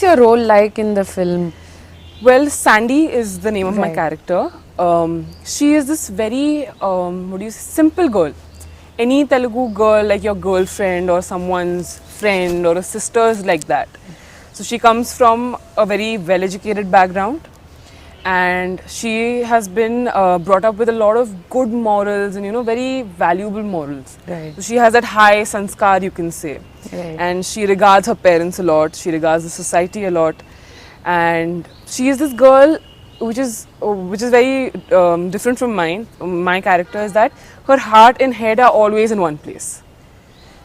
your role like in the film? Well, Sandy is the name of my Right. character. She is this very, what do you say, simple girl. Any Telugu girl, like your girlfriend or someone's friend or a sister, is like that. So she comes from a very well-educated background, and she has been brought up with a lot of good morals and very valuable morals. Right. So she has that high sanskar, you can say, Right. and she regards her parents a lot. She regards the society a lot, and she is this girl which is very different from mine. My character is that her heart and head are always in one place.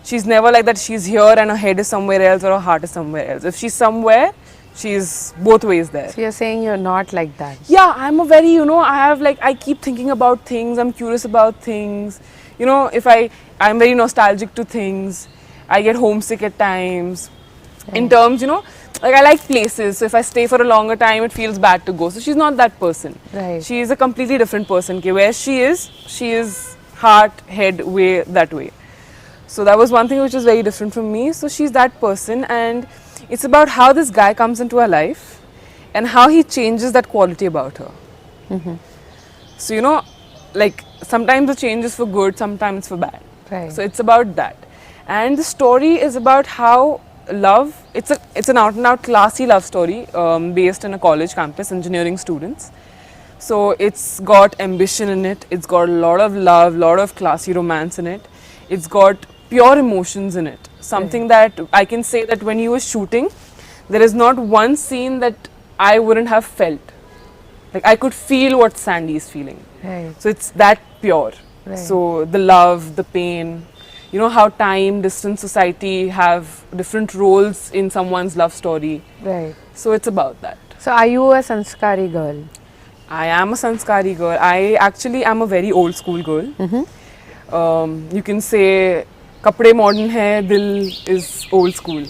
She's never like that she's here and her head is somewhere else or her heart is somewhere else. If she's somewhere, she's both ways there. So you're saying you're not like that. Yeah, I'm a very, I keep thinking about things, I'm curious about things. I'm very nostalgic to things. I get homesick at times. In terms, like I like places. So if I stay for a longer time, it feels bad to go. So she's not that person. Right. She is a completely different person. Where she is heart, head, way, that way. So that was one thing which is very different from me. So she's that person, and it's about how this guy comes into her life and how he changes that quality about her. So, like sometimes the change is for good, sometimes for bad. Right. So it's about that. And the story is about how love, it's an out and out classy love story based in a college campus, engineering students. So it's got ambition in it, it's got a lot of love, lot of classy romance in it. It's got pure emotions in it. Something that I can say that when he was shooting, there is not one scene that I wouldn't have felt. Like I could feel what Sandy is feeling. Right. So it's that pure. Right. So the love, the pain, how time, distance, society have different roles in someone's love story. Right. So it's about that. So are you a sanskari girl? I am a sanskari girl. I actually am a very old school girl. You can say kapde modern hai, dil is old school.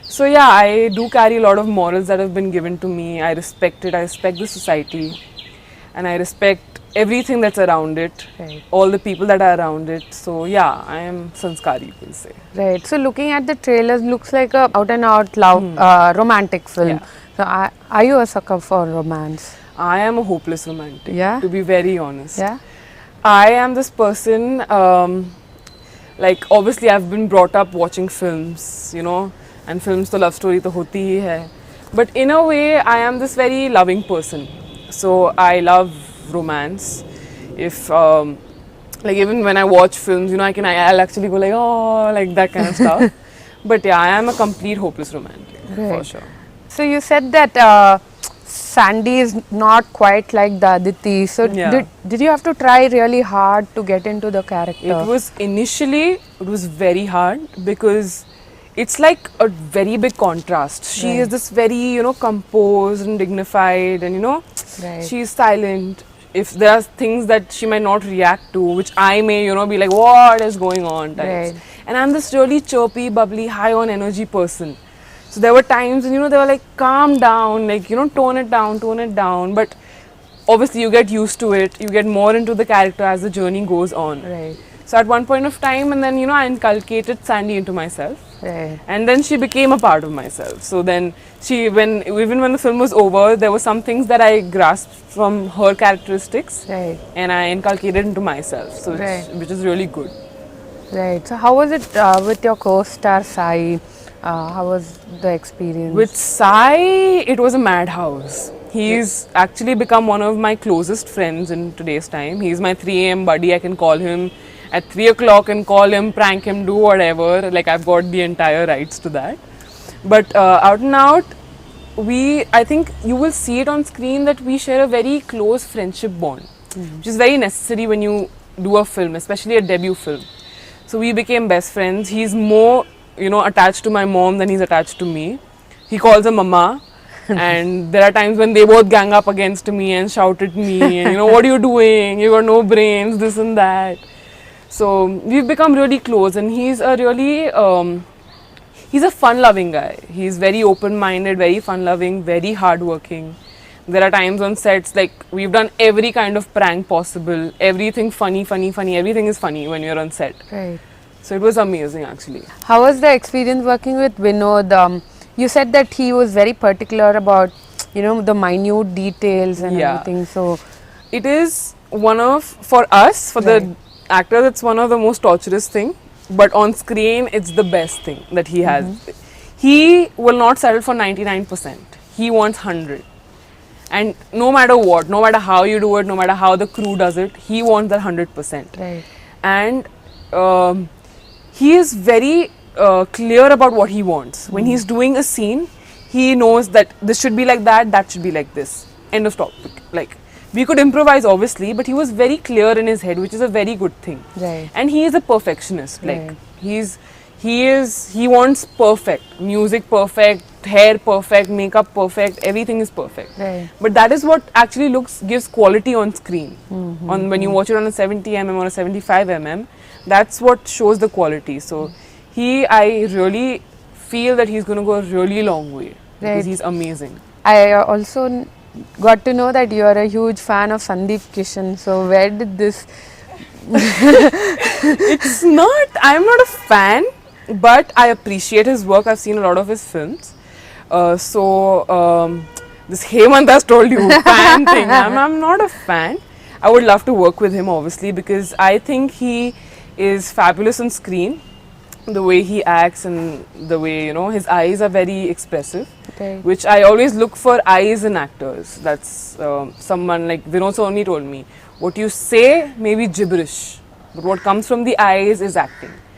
So yeah, I do carry a lot of morals that have been given to me. I respect it. I respect the society, and I respect everything that's around it. Right. All the people that are around it. So yeah, I am sanskari, you can say. Right. So looking at the trailers, looks like a out and out love romantic film. Yeah. So are you a sucker for romance? I am a hopeless romantic. Yeah? To be very honest. Yeah. I am this person. Like obviously, I've been brought up watching films, and films to love story to hoti hi hai. But in a way, I am this very loving person. So I love romance. If like even when I watch films, I'll actually go like, oh, like that kind of stuff. But yeah, I am a complete hopeless romantic for Right. sure. So you said that Sandy is not quite like the Aditi. So Yeah. did you have to try really hard to get into the character? It was very hard because it's like a very big contrast. She Right. is this very, composed and dignified, and Right. she's silent. If there are things that she might not react to, which I may, be like, what is going on types. Right. And I'm this really chirpy, bubbly, high on energy person. So there were times when, they were like, calm down, like, tone it down. But obviously you get used to it. You get more into the character as the journey goes on. Right. So at one point of time, and then, I inculcated Sandy into myself. Right. And then she became a part of myself. So then even when the film was over, there were some things that I grasped from her characteristics. Right. And I inculcated into myself. So Right. which is really good. Right. So how was it with your co-star Sai? How was the experience? With Sai, it was a madhouse. He's actually become one of my closest friends in today's time. He's my 3 a.m. buddy. I can call him at 3 o'clock and call him, prank him, do whatever. Like I've got the entire rights to that. But out and out, I think you will see it on screen that we share a very close friendship bond, which is very necessary when you do a film, especially a debut film. So we became best friends. He's more, attached to my mom than he's attached to me. He calls her mama. And there are times when they both gang up against me and shout at me and what are you doing? You got no brains, this and that. So we've become really close, and he's a really he's a fun-loving guy. He's very open-minded, very fun-loving, very hard-working. There are times on sets like we've done every kind of prank possible, everything funny. Everything is funny when you're on set. Right. So it was amazing actually. How was the experience working with Vinod? You said that he was very particular about, you know, the minute details and Yeah. everything. So It is one of, for us, for Right. the actors, it's one of the most torturous thing. But on screen, it's the best thing that he has. He will not settle for 99%. He wants 100. And no matter what, no matter how you do it, no matter how the crew does it, he wants that 100%. right, And he is very clear about what he wants. When he's doing a scene, he knows that this should be like that should be like this. End of topic. Like, we could improvise obviously, but he was very clear in his head, which is a very good thing. right, And he is a perfectionist. Like, Right. he wants perfect music, perfect hair, perfect makeup, perfect, everything is perfect. right. But that is what actually gives quality on screen. On when you watch it on a 70 mm or a 75 mm, that's what shows the quality. So I really feel that he's going to go a really long way because Right. he's amazing. I also got to know that you are a huge fan of Sandeep Kishan. So where did this? It's not, I'm not a fan, but I appreciate his work. I've seen a lot of his films. This Hemant has told you fan thing. I'm not a fan. I would love to work with him obviously because I think he is fabulous on screen. The way he acts and the way, you know, his eyes are very expressive. Right. Which I always look for eyes in actors. That's someone like Vinod Soni told me. What you say may be gibberish, but what comes from the eyes is acting.